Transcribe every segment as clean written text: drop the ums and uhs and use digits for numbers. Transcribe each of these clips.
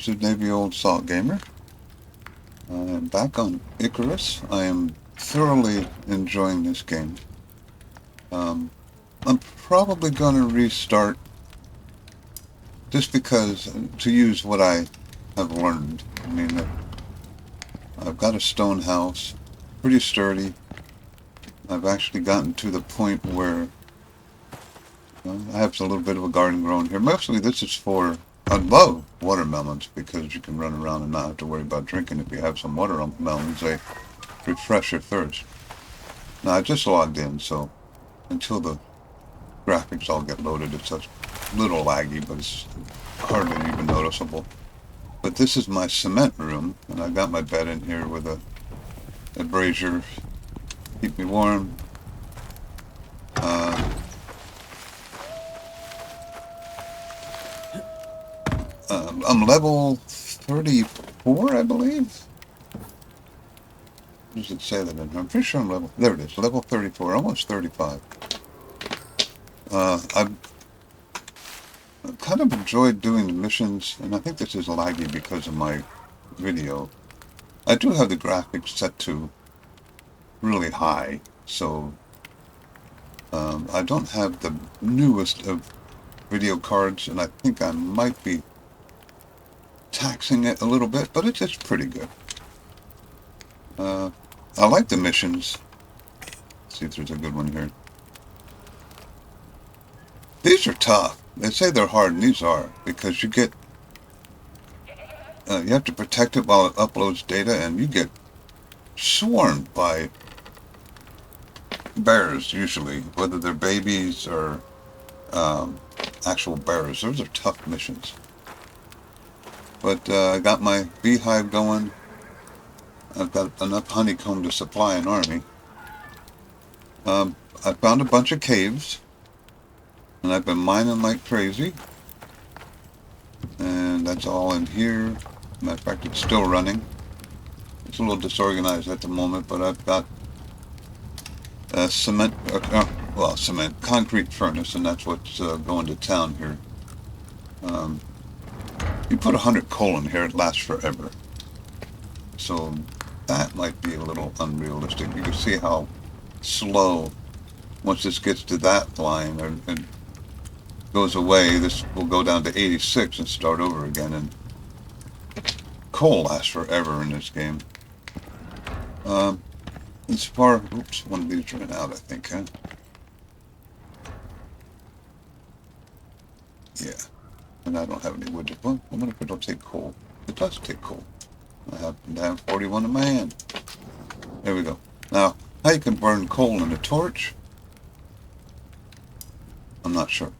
this is Navy Old Salt Gamer. I am back on Icarus. I am thoroughly enjoying this game. I'm probably going to restart just because, to use what I have learned. I mean, I've got a stone house, pretty sturdy. I've actually gotten to the point where I have a little bit of a garden growing here. Mostly this is for, I love watermelons because you can run around and not have to worry about drinking if you have some watermelons. They refresh your thirst. Now, I just logged in, so until the graphics all get loaded, it's a little laggy, but it's hardly even noticeable. But this is my cement room, and I got my bed in here with a brazier, keep me warm. I'm level 34, I believe. What does it say that in here? I'm pretty sure I'm level... There it is, level 34, almost 35. I've kind of enjoyed doing the missions, and I think this is laggy because of my video. I do have the graphics set to really high, so I don't have the newest of video cards, and I think I might be taxing it a little bit, but it's pretty good. I like the missions. Let's see if there's a good one here. These are tough. They say they're hard, and these are, because you get, you have to protect it while it uploads data, and you get swarmed by bears, usually, whether they're babies or actual bears. Those are tough missions. But I got my beehive going. I've got enough honeycomb to supply an army. I found a bunch of caves, and I've been mining like crazy. And that's all in here. Matter of fact, it's still running. It's a little disorganized at the moment, but I've got a concrete furnace, and that's what's going to town here. You put 100 coal in here, it lasts forever. So that might be a little unrealistic. You can see how slow, once this gets to that line and goes away, this will go down to 86 and start over again. And coal lasts forever in this game. As far, oops, one of these ran out, I think, huh? Yeah. And I don't have any wood. Well, I wonder if it'll take coal. It does take coal. I happen to have 41 in my hand. There we go. Now, how you can burn coal in a torch? I'm not sure.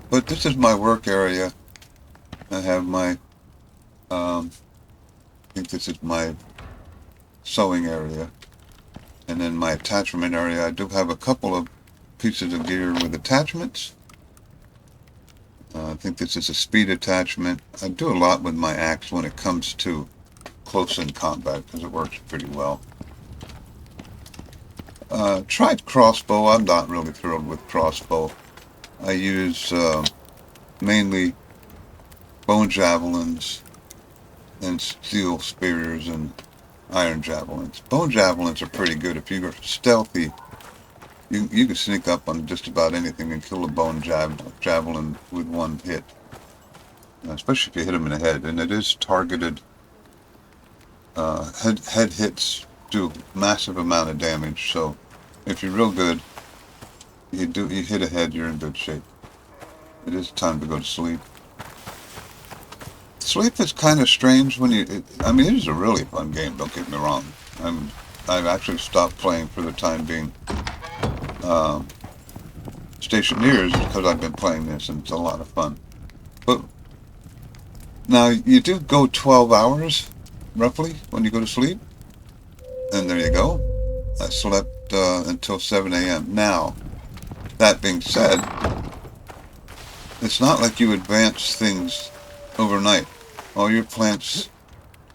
But this is my work area. I have my, I think this is my sewing area. And then my attachment area. I do have a couple of pieces of gear with attachments. I think this is a speed attachment. I do a lot with my axe when it comes to close-in combat because it works pretty well. Tried crossbow. I'm not really thrilled with crossbow. I use mainly bone javelins and steel spears and iron javelins. Bone javelins are pretty good. If you're stealthy, you can sneak up on just about anything and kill a bone javelin with one hit. Especially if you hit them in the head. And it is targeted. Head hits do massive amount of damage. So if you're real good, you hit a head, you're in good shape. It is time to go to sleep. Sleep is kind of strange when I mean, it is a really fun game, don't get me wrong. I've actually stopped playing for the time being. Stationeers because I've been playing this and it's a lot of fun. But now you do go 12 hours roughly when you go to sleep, and there you go. I slept until 7 a.m. Now, that being said, it's not like you advance things overnight. All your plants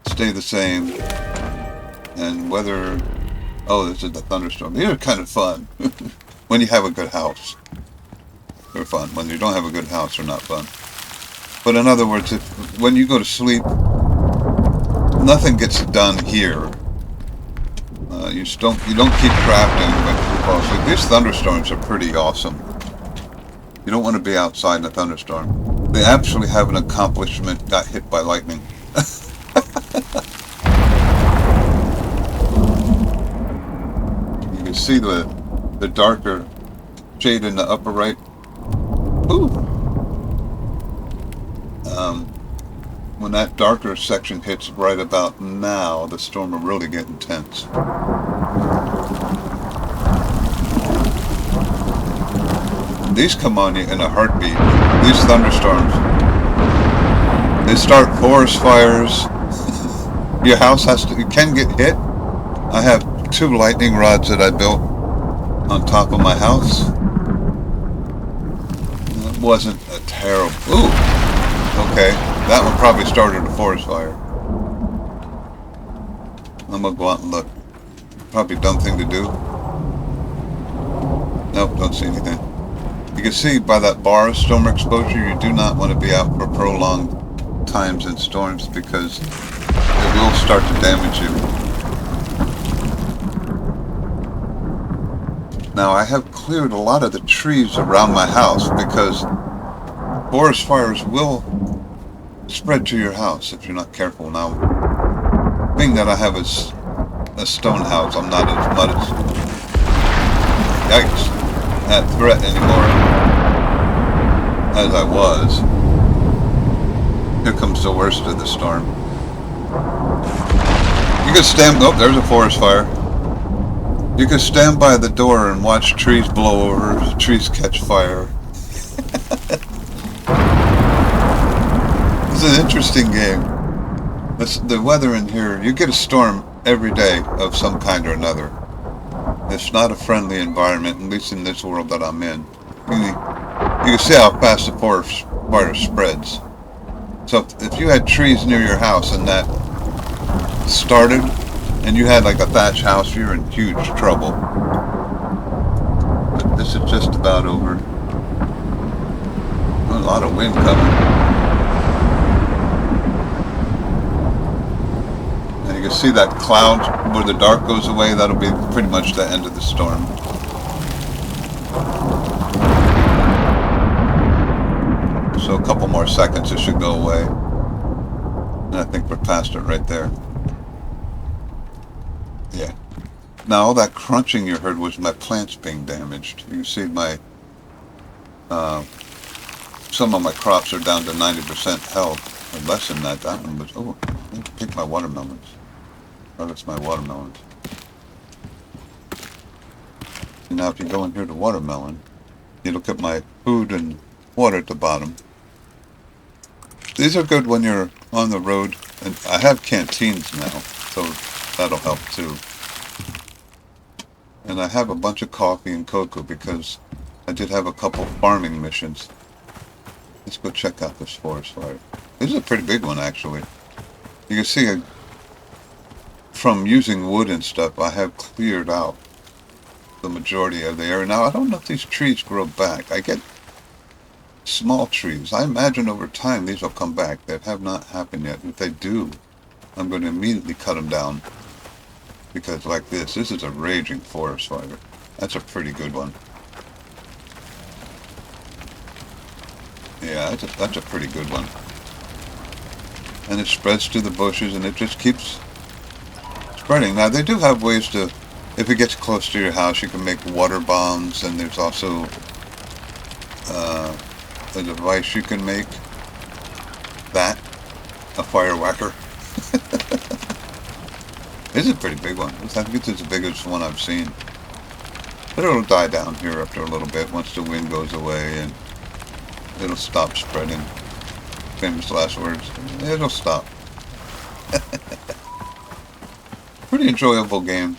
stay the same, and whether... Oh, this is the thunderstorm. These are kind of fun. When you have a good house. They're fun. When you don't have a good house, they're not fun. But in other words, when you go to sleep, nothing gets done here. You don't keep crafting when you fall asleep. These thunderstorms are pretty awesome. You don't want to be outside in a thunderstorm. They actually have an accomplishment, got hit by lightning. You can see the darker shade in the upper right. Ooh. When that darker section hits right about now, the storm will really get intense. These come on you in a heartbeat. These thunderstorms. They start forest fires. Your house you can get hit. I have 2 lightning rods that I built on top of my house. It wasn't a terrible... Ooh! Okay, that one probably started a forest fire. I'm gonna go out and look. Probably a dumb thing to do. Nope, don't see anything. You can see by that bar of storm exposure, you do not want to be out for prolonged times in storms because it will start to damage you. Now I have cleared a lot of the trees around my house because forest fires will spread to your house if you're not careful. Now, being that I have a stone house, I'm not as much at threat anymore as I was. Here comes the worst of the storm. You can stand... Oh, there's a forest fire. You can stand by the door and watch trees blow over, trees catch fire. It's an interesting game. The weather in here, you get a storm every day of some kind or another. It's not a friendly environment, at least in this world that I'm in. You can see how fast the forest fire spreads. So if you had trees near your house and that started, and you had like a thatch house, you're in huge trouble. But this is just about over. A lot of wind coming. And you can see that cloud where the dark goes away. That'll be pretty much the end of the storm. So a couple more seconds, it should go away. And I think we're past it right there. Yeah. Now all that crunching you heard was my plants being damaged. You can see my some of my crops are down to 90% health, or less than that. That one was... Oh, I need to pick my watermelons. Oh, that's my watermelons. And now if you go in here to watermelon, you look at my food and water at the bottom. These are good when you're on the road, and I have canteens now, so that'll help too. And I have a bunch of coffee and cocoa because I did have a couple farming missions. Let's go check out this forest fire. This is a pretty big one, actually. You can see from using wood and stuff, I have cleared out the majority of the area. Now, I don't know if these trees grow back. I get small trees. I imagine over time these will come back. That have not happened yet. If they do, I'm going to immediately cut them down. Because like this is a raging forest fire. That's a pretty good one. Yeah, that's a pretty good one. And it spreads to the bushes and it just keeps spreading. Now they do have ways to, if it gets close to your house, you can make water bombs, and there's also a device you can make, that, a fire whacker. This is a pretty big one. I think it's the biggest one I've seen. But it'll die down here after a little bit once the wind goes away and it'll stop spreading. Famous last words. It'll stop. Pretty enjoyable game.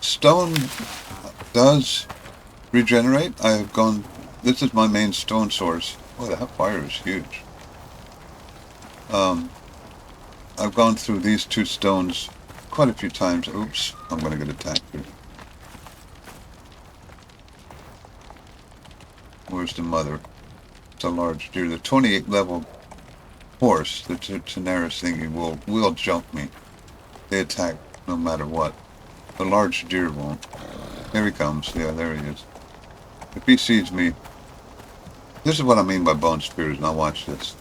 Stone does regenerate. I have gone... This is my main stone source. Boy, that fire is huge. I've gone through these 2 stones quite a few times. Oops, I'm going to get attacked here. Where's the mother? It's a large deer. The 28 level horse, the Tenaris thingy, will jump me. They attack no matter what. The large deer won't. There he comes. Yeah, there he is. If he sees me, this is what I mean by bone spears. Now watch this.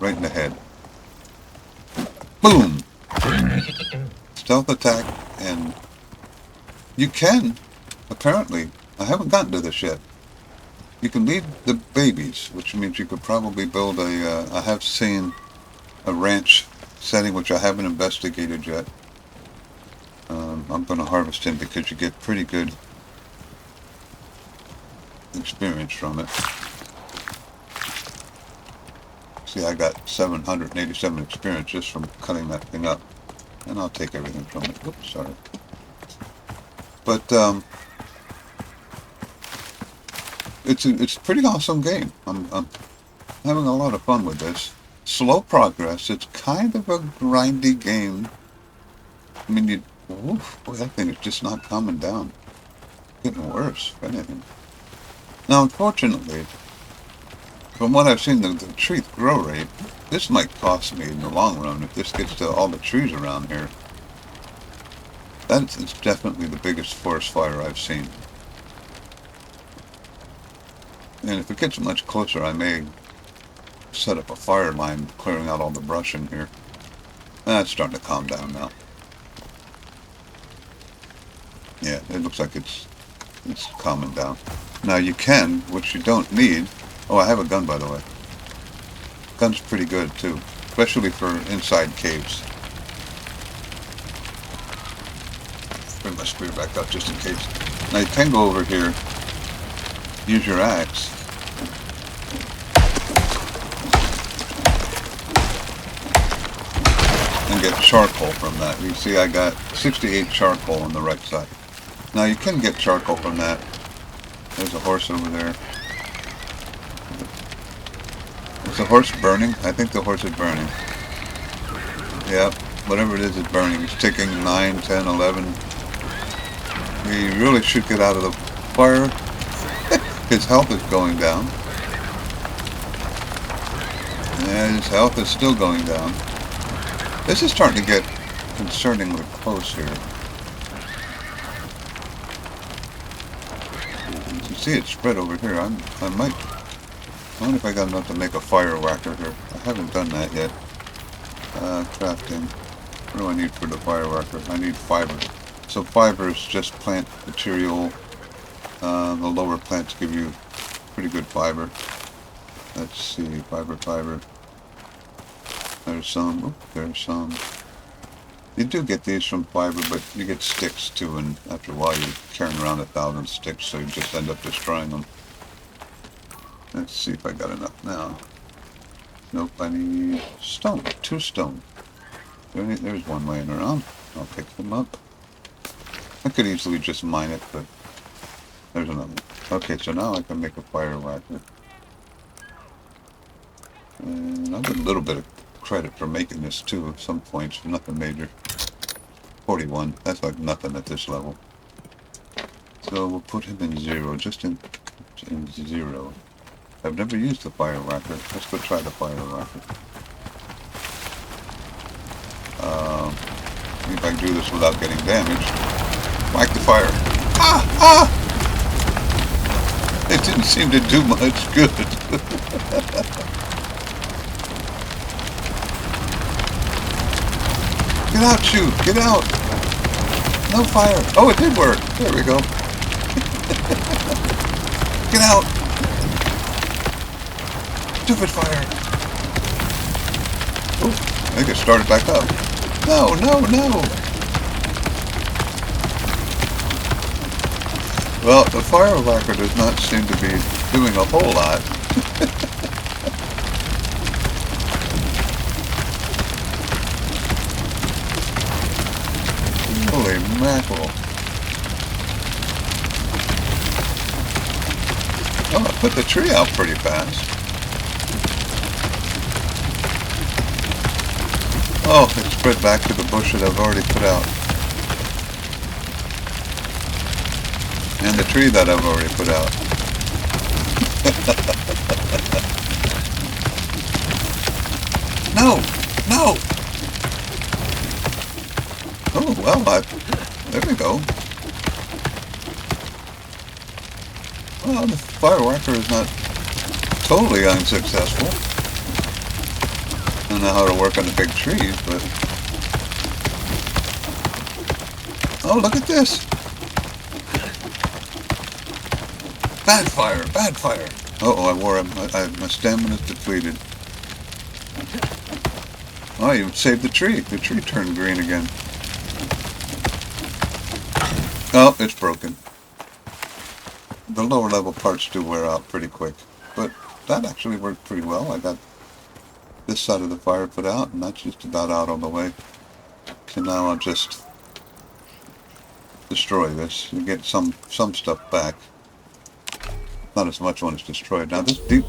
Right in the head. Boom! Stealth attack, and you can, apparently, I haven't gotten to this yet. You can leave the babies, which means you could probably build I have seen a ranch setting, which I haven't investigated yet. I'm going to harvest him because you get pretty good experience from it. See, I got 787 experience just from cutting that thing up. And I'll take everything from it. Oops, sorry. But, it's a pretty awesome game. I'm having a lot of fun with this. Slow progress. It's kind of a grindy game. I mean, boy, that thing is just not calming down. Getting worse, if anything. Now, unfortunately, from what I've seen, the tree grow rate, this might cost me in the long run if this gets to all the trees around here. That's definitely the biggest forest fire I've seen. And if it gets much closer, I may set up a fire line clearing out all the brush in here. It's starting to calm down now. Yeah, it looks like it's calming down. Now you can, which you don't need. Oh, I have a gun, by the way. Gun's pretty good too, especially for inside caves. Bring my spear back up just in case. Now you can go over here, use your axe, and get charcoal from that. You see I got 68 charcoal on the right side. Now you can get charcoal from that. There's a horse over there. Is the horse burning? I think the horse is burning. Yep, whatever it is burning. It's ticking 9, 10, 11. He really should get out of the fire. His health is going down. And his health is still going down. This is starting to get concerningly close here. You see it spread over here. I wonder if I got enough to make a fire whacker here. I haven't done that yet. Crafting. What do I need for the fire whacker? I need fiber. So fiber is just plant material. The lower plants give you pretty good fiber. Let's see, fiber. There's some. Oop, there's some. You do get these from fiber, but you get sticks too, and after a while you're carrying around 1,000 sticks, so you just end up destroying them. Let's see if I got enough now. Nope, I need stone. 2 stone. There's one laying around. I'll pick them up. I could easily just mine it, but there's another one. Okay, so now I can make a fire whacker. And I'll get a little bit of credit for making this too at some points. Nothing major. 41. That's like nothing at this level. So we'll put him in 0, just in 0. I've never used the fire whacker. Let's go try the fire whacker. See if I can do this without getting damaged. Whack the fire. Ah! It didn't seem to do much good. Get out, you! Get out! No fire! Oh, it did work! There we go. Get out! Stupid fire! Oh, I think it started back up. No! Well, the fire whacker does not seem to be doing a whole lot. Holy mackerel. Oh, I put the tree out pretty fast. Oh, it spread back to the bush that I've already put out. And the tree that I've already put out. No! No! Oh, well, there we go. Well, the fireworker is not totally unsuccessful. I don't know how to work on the big trees, but... Oh, look at this! Bad fire! Bad fire! Uh-oh, I wore him. My stamina's depleted. Oh, you saved the tree. The tree turned green again. Oh, it's broken. The lower level parts do wear out pretty quick. But that actually worked pretty well. I got this side of the fire put out, and that's just about out on the way. So now I'll just destroy this. You get some stuff back. Not as much when it's destroyed. Now this deep...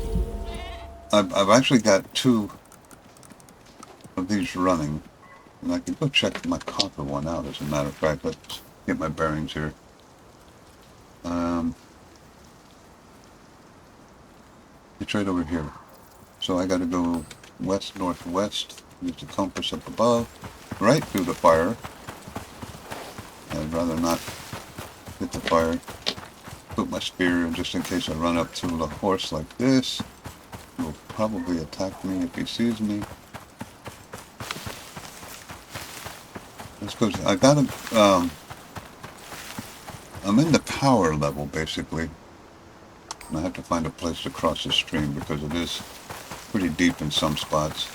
I've actually got 2 of these running. And I can go check my copper one out, as a matter of fact. Let's get my bearings here. It's right over here. So I gotta go west-northwest. Use the compass up above. Right through the fire. I'd rather not hit the fire. Put my spear in just in case I run up to a horse like this. He'll probably attack me if he sees me. Let's go. I gotta, I'm in the power level basically. And I have to find a place to cross the stream because it is pretty deep in some spots.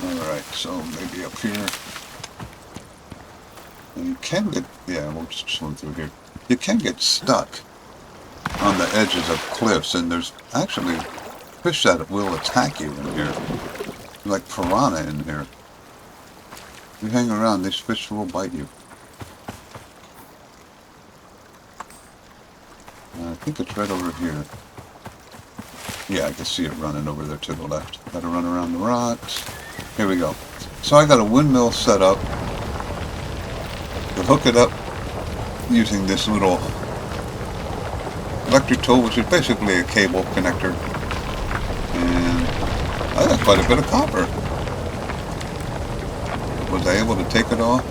Alright, so maybe up here. And you can get, yeah, we'll just swim through here. You can get stuck on the edges of cliffs, and there's actually fish that will attack you in here. Like piranha in here. You hang around, these fish will bite you. I think it's right over here. Yeah, I can see it running over there to the left. Gotta run around the rocks. Here we go. So I got a windmill set up. To hook it up using this little electric tool, which is basically a cable connector. And I got quite a bit of copper. Was I able to take it all?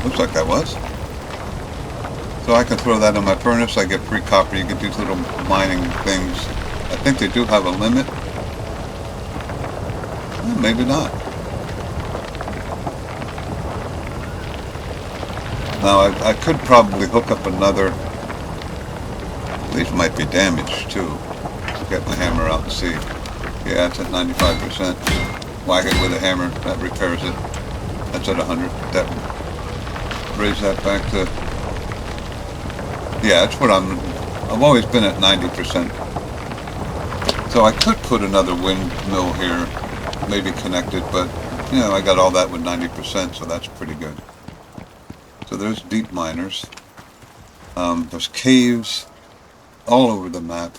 Looks like I was. So I can throw that in my furnace. I get free copper. You get these little mining things. I think they do have a limit. Well, maybe not. Now I could probably hook up another. These might be damaged too. Get my hammer out and see. Yeah, it's at 95%. Whack it with a hammer. That repairs it. That's at 100. That raise that back to. Yeah, that's what I've always been at 90%. So I could put another windmill here, maybe connected, but you know, I got all that with 90%, so that's pretty good. So there's deep miners. There's caves all over the map.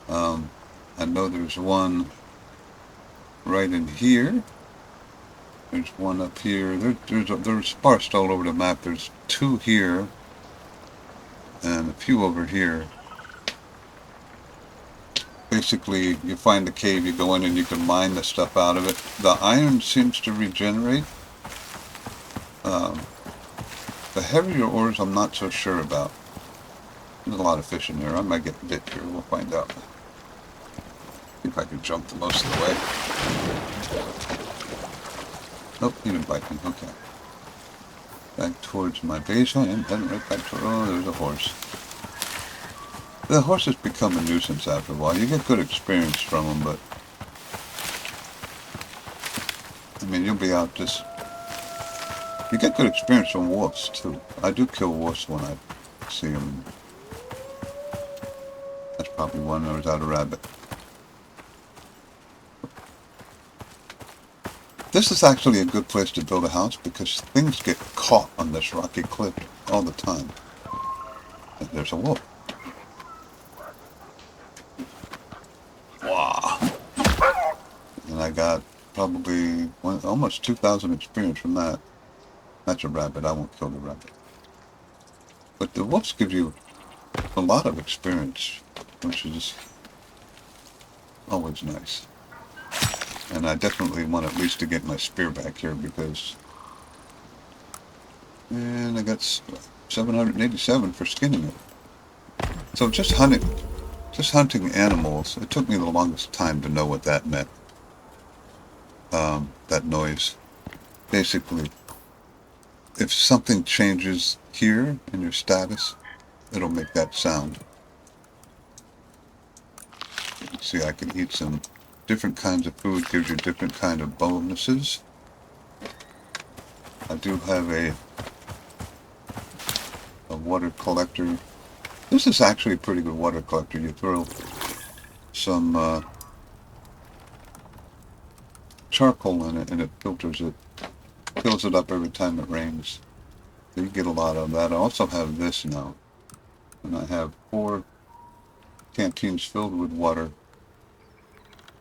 I know there's one right in here. There's one up here. They're sparse all over the map. There's 2 here. And a few over here. Basically, you find the cave, you go in and you can mine the stuff out of it. The iron seems to regenerate. The heavier ores I'm not so sure about. There's a lot of fish in there. I might get bit here. We'll find out. See if I can jump the most of the way. Nope, he didn't bite me. Okay. Back towards my base, and then right back to, oh, there's a horse. The horses become a nuisance after a while. You get good experience from them, but I mean, you'll be out just. You get good experience from wolves too. I do kill wolves when I see them. That's probably one that was out a rabbit. This is actually a good place to build a house because things get caught on this rocky cliff all the time. And there's a wolf. Wow. And I got probably almost 2,000 experience from that. That's a rabbit. I won't kill the rabbit. But the wolves give you a lot of experience, which is always nice. And I definitely want at least to get my spear back here because... And I got 787 for skinning it. So just hunting animals, it took me the longest time to know what that meant. That noise. Basically, if something changes here in your status, it'll make that sound. See, I can eat some different kinds of food, gives you different kind of bonuses. I do have a water collector. This is actually a pretty good water collector. You throw some charcoal in it and it filters it, fills it up every time it rains. So you get a lot of that. I also have this now. And I have 4 canteens filled with water.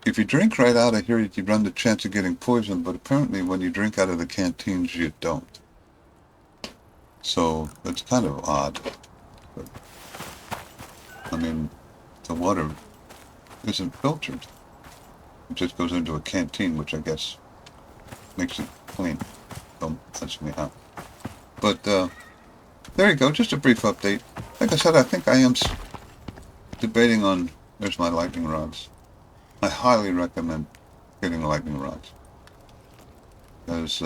If you drink right out of here, you run the chance of getting poisoned, but apparently when you drink out of the canteens, you don't. So it's kind of odd. But, I mean, the water isn't filtered. It just goes into a canteen, which I guess makes it clean. Don't touch me out. But there you go, just a brief update. Like I said, I think I am debating on... There's my lightning rods. I highly recommend getting lightning rods. As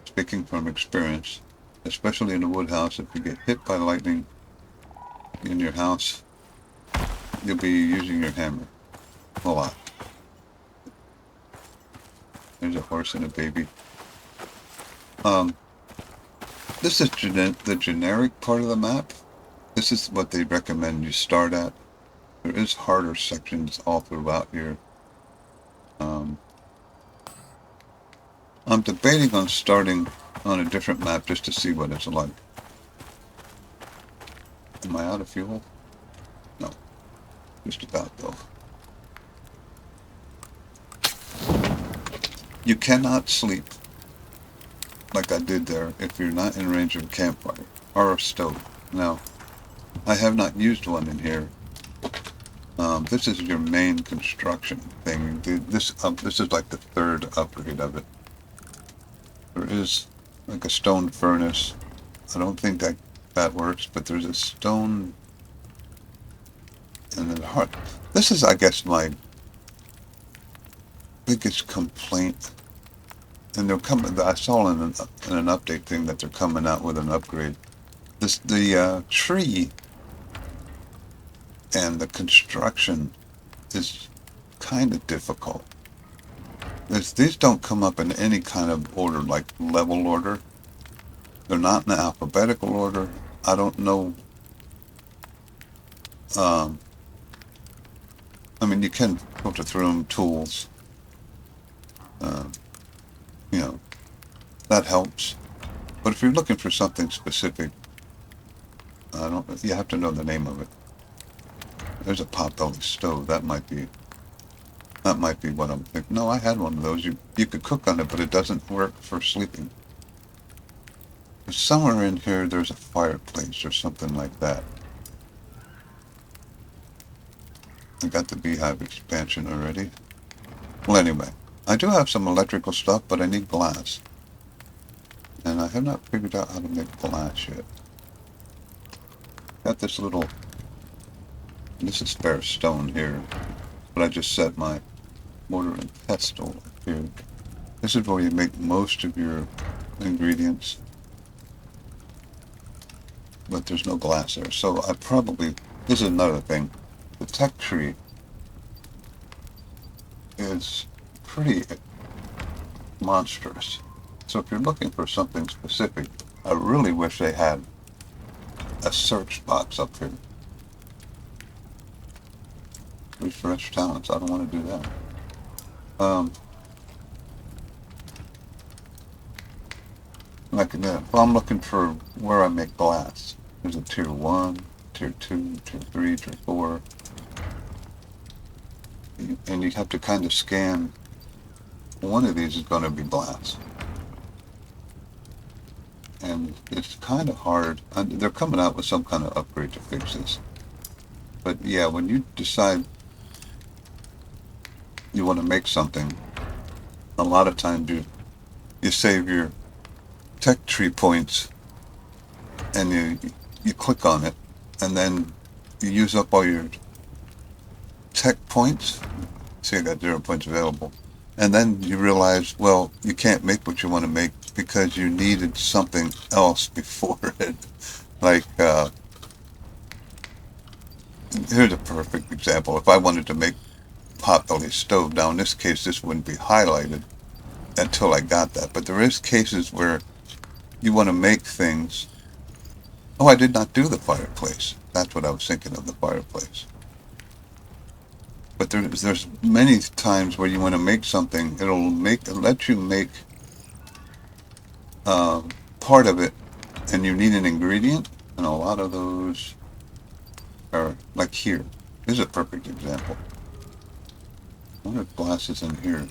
speaking from experience, especially in a wood house, if you get hit by lightning in your house, you'll be using your hammer a lot. There's a horse and a baby. This is the generic part of the map. This is what they recommend you start at. There is harder sections all throughout here. I'm debating on starting on a different map just to see what it's like. Am I out of fuel? No. Just about, though. You cannot sleep like I did there if you're not in range of a campfire or a stove. Now, I have not used one in here. This is your main construction thing. This is like the 3rd upgrade of it. There is like a stone furnace. I don't think that works, but there's a stone and then hard. This is, I guess, my biggest complaint. And they're coming. I saw in an update thing that they're coming out with an upgrade. The tree and the construction is kind of difficult. These don't come up in any kind of order, like level order. They're not in alphabetical order. I don't know. I mean, you can filter through them, tools. You know, that helps. But if you're looking for something specific, you have to know the name of it. There's a potbelly stove. That might be what I'm thinking. No, I had one of those. You could cook on it, but it doesn't work for sleeping. Somewhere in here there's a fireplace or something like that. I got the beehive expansion already. Well, anyway, I do have some electrical stuff, but I need glass. And I have not figured out how to make glass yet. Got this little... This is spare stone here. But I just set my mortar and pestle up here. This is where you make most of your ingredients. But there's no glass there. So I probably... This is another thing. The tech tree is pretty monstrous. So if you're looking for something specific, I really wish they had a search box up here. Refresh talents. I don't want to do that. Like that. Well, I'm looking for where I make glass. There's a tier 1, tier 2, tier 3, tier 4. And you have to kind of scan. One of these is going to be glass. and it's kind of hard. They're coming out with some kind of upgrade to fix this. But yeah, when you decide you want to make something, a lot of times you save your tech tree points and you click on it, and then you use up all your tech points. See, I got 0 points available. And then you realize, well, you can't make what you want to make because you needed something else before it. Like, here's a perfect example. If I wanted to make potbelly stove, now in this case, this wouldn't be highlighted until I got that. But there is cases where you want to make things. Oh, I did not do the fireplace. That's what I was thinking of, the fireplace. But there's many times where you want to make something. It'll let you make uh, part of it, and you need an ingredient, and a lot of those are like here. This is a perfect example. I wonder if glass is in here.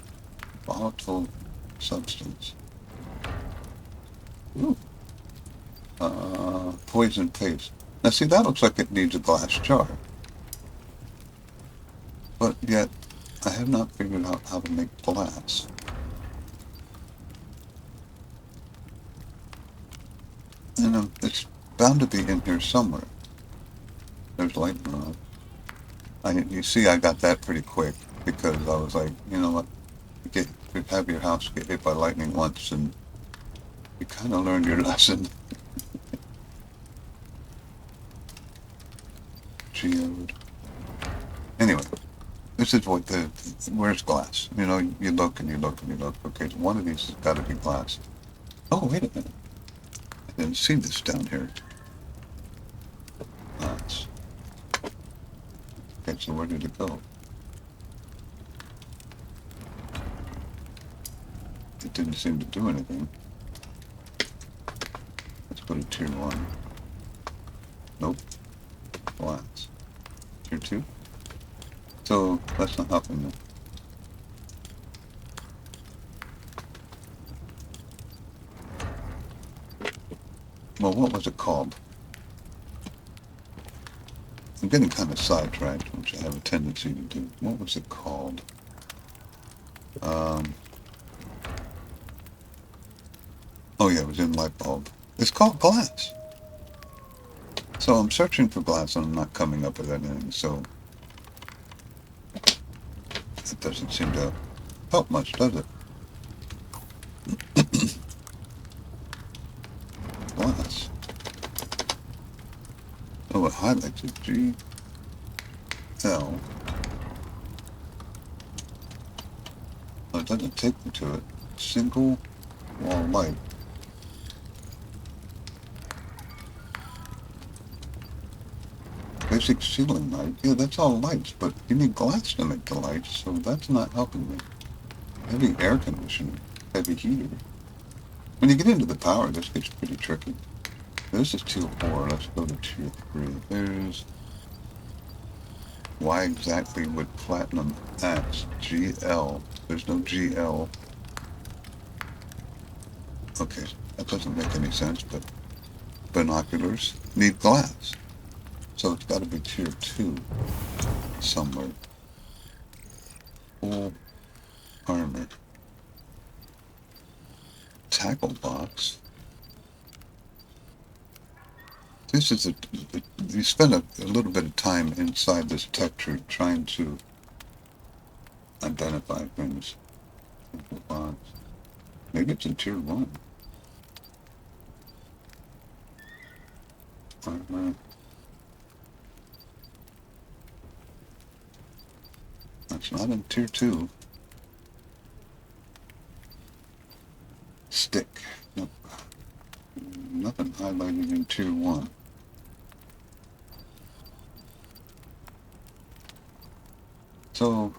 Volatile substance. Ooh. Poison paste. Now see, that looks like it needs a glass jar. But yet, I have not figured out how to make glass. And it's bound to be in here somewhere. There's lightning rod. You see, I got that pretty quick because I was like, you know what? Have your house get hit by lightning once, and you kind of learned your lesson. Geode. Anyway, this is where's glass? You know, you look and you look and you look. Okay, so one of these has got to be glass. Oh, wait a minute. I didn't see this down here. Glass. Okay, so where did it go? It didn't seem to do anything. Let's go to tier 1. Nope. Glass. Tier 2. So that's not happening. Well, what was it called? I'm getting kind of sidetracked, which I have a tendency to do. What was it called? Oh yeah, it was in light bulb. It's called glass. So I'm searching for glass and I'm not coming up with anything, so it doesn't seem to help much, does it? Glass. Oh, it highlights it. G-L. Oh, it doesn't take me to it. Single wall light. Basic ceiling light. Yeah, that's all lights, but you need glass to make the lights, so that's not helping me. Heavy air conditioning. Heavy heater. When you get into the power, this gets pretty tricky. This is tier 4. Let's go to tier 3. There's... Why exactly would platinum axe GL? There's no GL. Okay, that doesn't make any sense, but binoculars need glass. So it's got to be tier 2 somewhere. Full armor. Tackle box. This is you spend a little bit of time inside this tech tree trying to identify things. Tackle box. Maybe it's in tier 1. Armor. That's not in tier 2. Stick. Nope. Nothing highlighted in tier 1. So,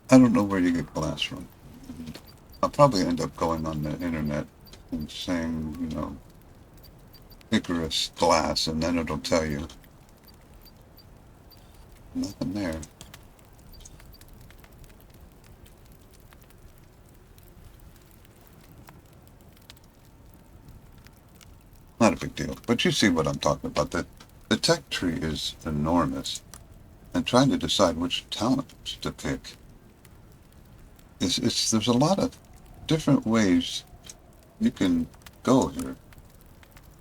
I don't know where you get glass from. I'll probably end up going on the internet and saying, you know, Icarus glass, and then it'll tell you. Nothing there. big deal. But you see what I'm talking about. The tech tree is enormous. And trying to decide which talents to pick. There's a lot of different ways you can go here.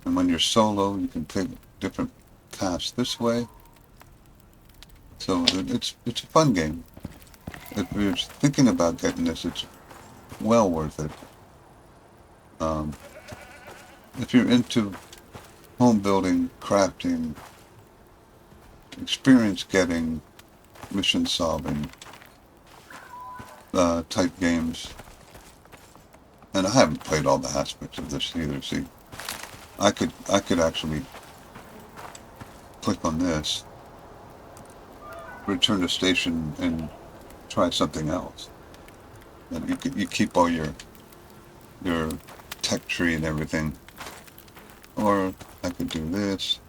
And when you're solo, you can pick different paths this way. So it's a fun game. If you're thinking about getting this, it's well worth it. If you're into home building, crafting, experience getting, mission solving type games, and I haven't played all the aspects of this either. See, I could actually click on this, return to station, and try something else. And you keep all your tech tree and everything. Or I could do this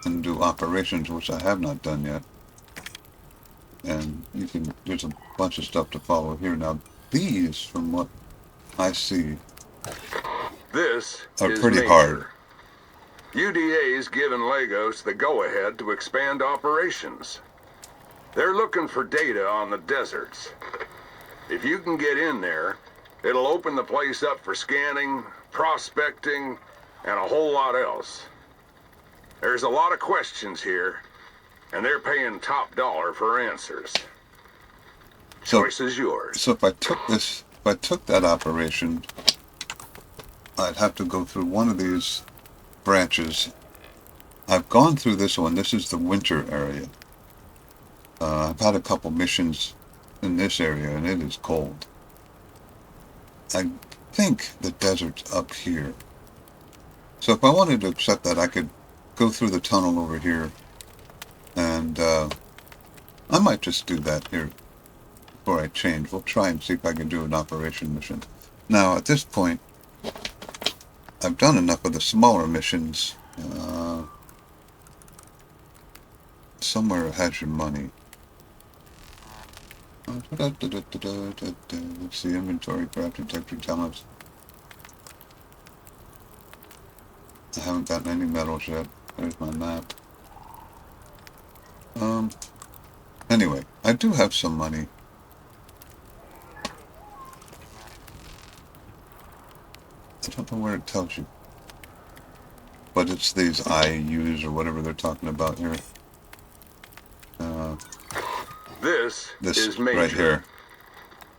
and do operations, which I have not done yet. And there's a bunch of stuff to follow here. Now, these, from what I see, this are is pretty major. hard. UDA's given Lagos the go-ahead to expand operations. They're looking for data on the deserts. If you can get in there, it'll open the place up for scanning, prospecting, and a whole lot else. There's a lot of questions here, and they're paying top dollar for answers. Choice is yours. So if I took that operation, I'd have to go through one of these branches. I've gone through this one. This is the winter area. I've had a couple missions in this area, and it is cold. I think the desert's up here. So if I wanted to accept that, I could go through the tunnel over here, and I might just do that here before I change. We'll try and see if I can do an operation mission. Now, at this point, I've done enough of the smaller missions. Somewhere has your money. Let's see, inventory, crafting, texture, talents. I haven't gotten any medals yet. There's my map. Anyway, I do have some money. I don't know where it tells you. But it's these IUs or whatever they're talking about here. This is major. Right here.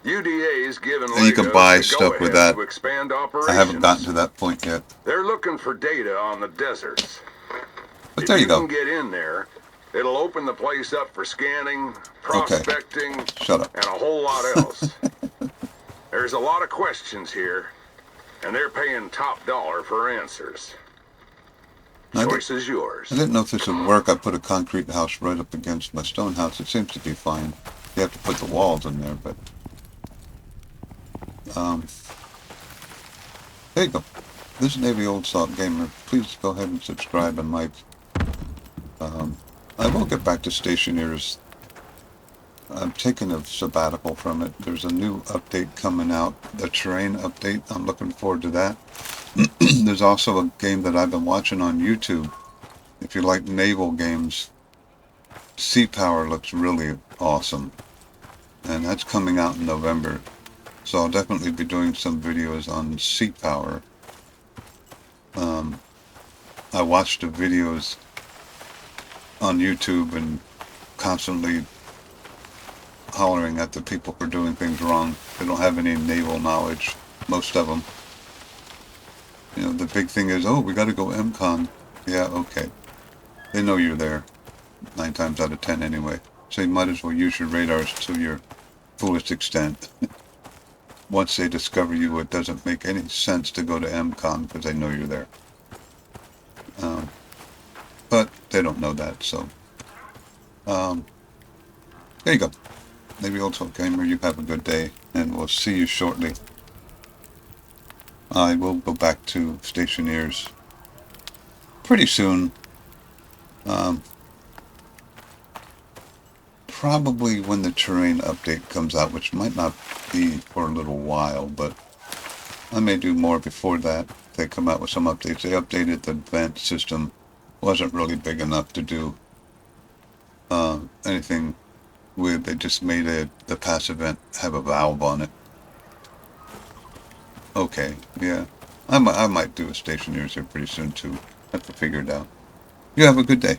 UDA's given And you can buy stuff with that. to expand operations. I haven't gotten to that point yet. They're looking for data on the deserts. But there you go. If you can get in there, it'll open the place up for scanning, prospecting, Shut up. and a whole lot else. There's a lot of questions here, and they're paying top dollar for answers. Choice is yours. I didn't know if this would work. I put a concrete house right up against my stone house. It seems to be fine. You have to put the walls in there, but there you go. This is Navy Old Salt Gamer. Please go ahead and subscribe and like. I will get back to Stationeers. I'm taking a sabbatical from it. There's a new update coming out, the terrain update. I'm looking forward to that. There's also a game that I've been watching on YouTube. If you like naval games, Sea Power looks really awesome. And that's coming out in November. So I'll definitely be doing some videos on Sea Power. I watch the videos on YouTube and constantly hollering at the people for doing things wrong. They don't have any naval knowledge, most of them. You know, the big thing is, oh, we got to go MCON. Yeah, okay. They know you're there, 9 times out of 10 anyway. So you might as well use your radars to your fullest extent. Once they discover you, it doesn't make any sense to go to MCON because they know you're there. But they don't know that, so. There you go. Maybe Old Soul Gamer, you have a good day, and we'll see you shortly. I will go back to Stationeers pretty soon. Probably when the terrain update comes out, which might not be for a little while, but I may do more before that they come out with some updates. They updated the vent system. Wasn't really big enough to do anything with. They just made the passive vent have a valve on it. Okay, yeah. I might do a station here pretty soon too. Have to figure it out. You have a good day.